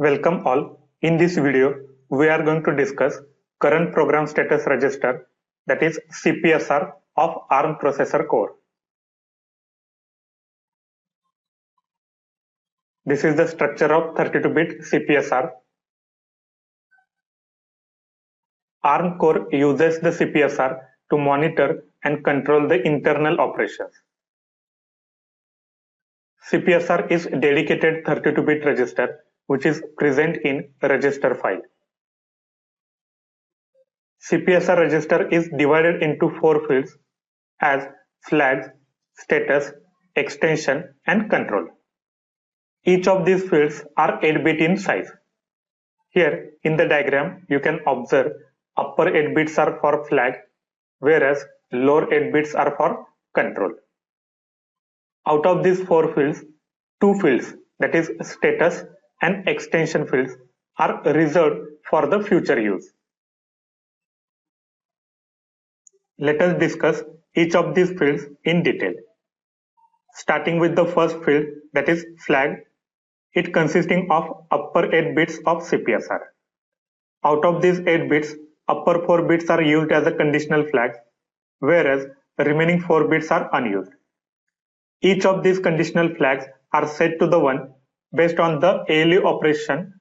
Welcome all. In this video, we are going to discuss current program status register, that is CPSR of ARM processor core. This is the structure of 32-bit CPSR. ARM core uses the CPSR to monitor and control the internal operations. CPSR is dedicated 32-bit register which is present in register file. CPSR register is divided into 4 fields as flags, status, extension, and control. Each of these fields are 8-bit in size. Here in the diagram, you can observe upper 8 bits are for flag, whereas lower 8 bits are for control. Out of these 4 fields, 2 fields, that is status and extension fields, are reserved for the future use. Let us discuss each of these fields in detail. Starting with the first field, that is flag, it consisting of upper 8 bits of CPSR. Out of these 8 bits, upper 4 bits are used as a conditional flag, whereas the remaining 4 bits are unused. Each of these conditional flags are set to the 1 based on the ALU operation.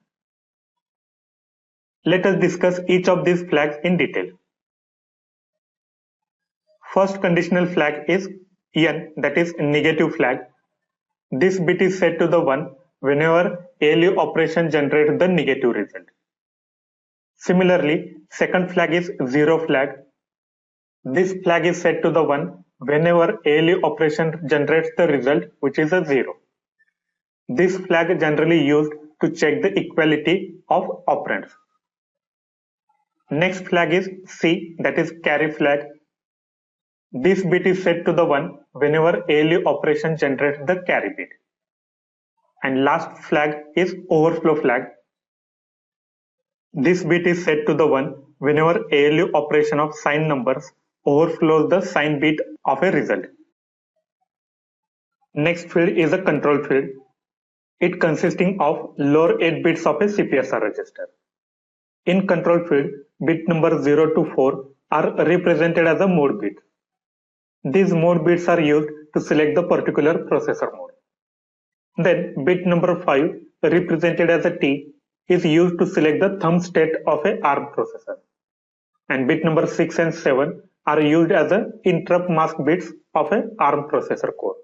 Let us discuss each of these flags in detail. First conditional flag is N, that is negative flag. This bit is set to the 1 whenever ALU operation generates the negative result. Similarly, second flag is 0 flag. This flag is set to the 1 whenever ALU operation generates the result which is a 0. This flag is generally used to check the equality of operands. Next flag is C, that is carry flag. This bit is set to the 1 whenever ALU operation generates the carry bit. And last flag is overflow flag. This bit is set to the 1 whenever ALU operation of signed numbers overflows the signed bit of a result. Next field is a control field. It consisting of lower 8 bits of a CPSR register. In control field, bit number 0 to 4 are represented as a mode bit. These mode bits are used to select the particular processor mode. Then bit number 5, represented as a T, is used to select the thumb state of a ARM processor. And bit number 6 and 7 are used as a interrupt mask bits of a ARM processor core.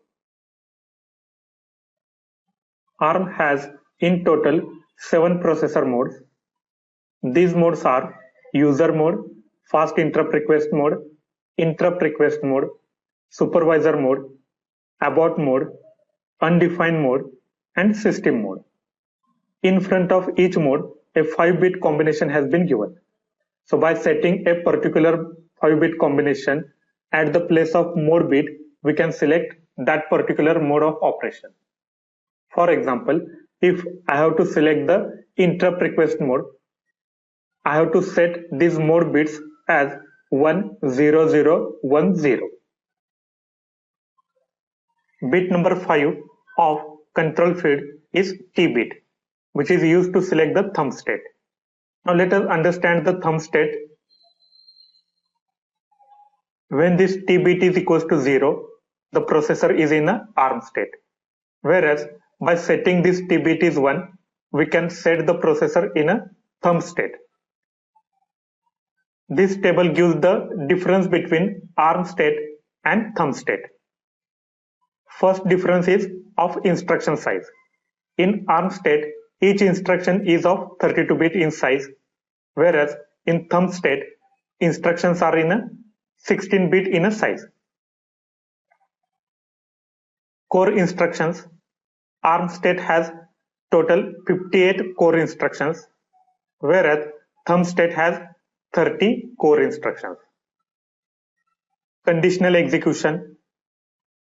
ARM has in total 7 processor modes. These modes are user mode, fast interrupt request mode, supervisor mode, abort mode, undefined mode, and system mode. In front of each mode, a 5-bit combination has been given. So by setting a particular 5-bit combination at the place of mode bit, we can select that particular mode of operation. For example, if I have to select the interrupt request mode, I have to set these mode bits as 10010. Bit number 5 of control field is T bit, which is used to select the thumb state. Now let us understand the thumb state. When this T bit is equals to 0, the processor is in a ARM state. Whereas by setting this T bit is 1, we can set the processor in a thumb state. This table gives the difference between ARM state and thumb state. First difference is of instruction size. In ARM state, each instruction is of 32-bit in size, whereas in thumb state, instructions are in a 16-bit in a size. Core instructions. ARM state has total 58 core instructions, whereas thumb state has 30 core instructions. Conditional execution.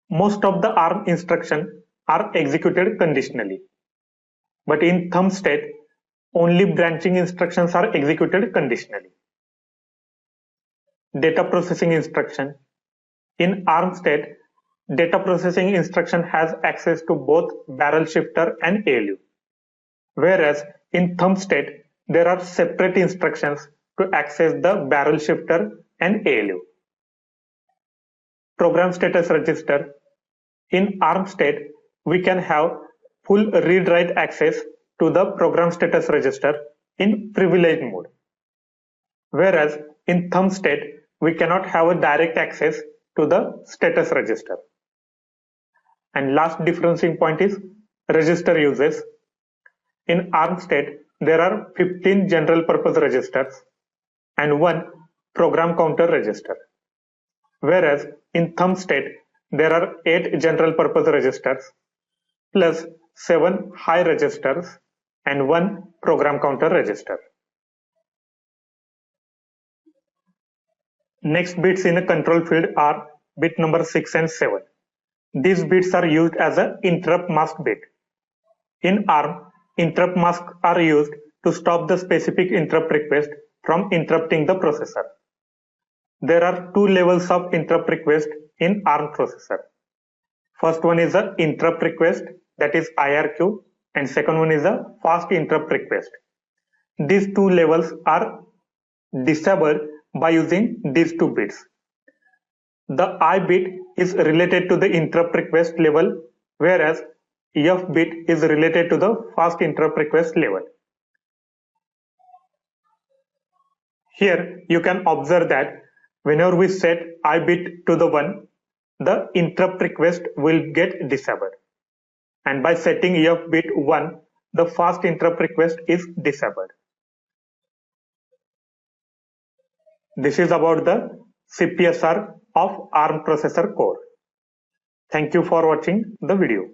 Most of the ARM instructions are executed conditionally. But in thumb state, only branching instructions are executed conditionally. Data processing instruction. In ARM state, data processing instruction has access to both barrel shifter and ALU. Whereas in thumb state, there are separate instructions to access the barrel shifter and ALU. Program status register. In ARM state, we can have full read-write access to the program status register in privileged mode. Whereas in thumb state, we cannot have a direct access to the status register. And last differentiating point is register uses. In ARM state, there are 15 general purpose registers and 1 program counter register. Whereas in thumb state, there are 8 general purpose registers plus 7 high registers and 1 program counter register. Next bits in a control field are bit number 6 and 7. These bits are used as an interrupt mask bit. In ARM, interrupt masks are used to stop the specific interrupt request from interrupting the processor. There are 2 levels of interrupt request in ARM processor. First one is the interrupt request, that is IRQ, and second one is the fast interrupt request. These 2 levels are disabled by using these 2 bits. The I bit is related to the interrupt request level, whereas F bit is related to the fast interrupt request level. Here you can observe that whenever we set I bit to the 1, the interrupt request will get disabled. And by setting F bit 1, the fast interrupt request is disabled. This is about the CPSR of ARM processor core. Thank you for watching the video.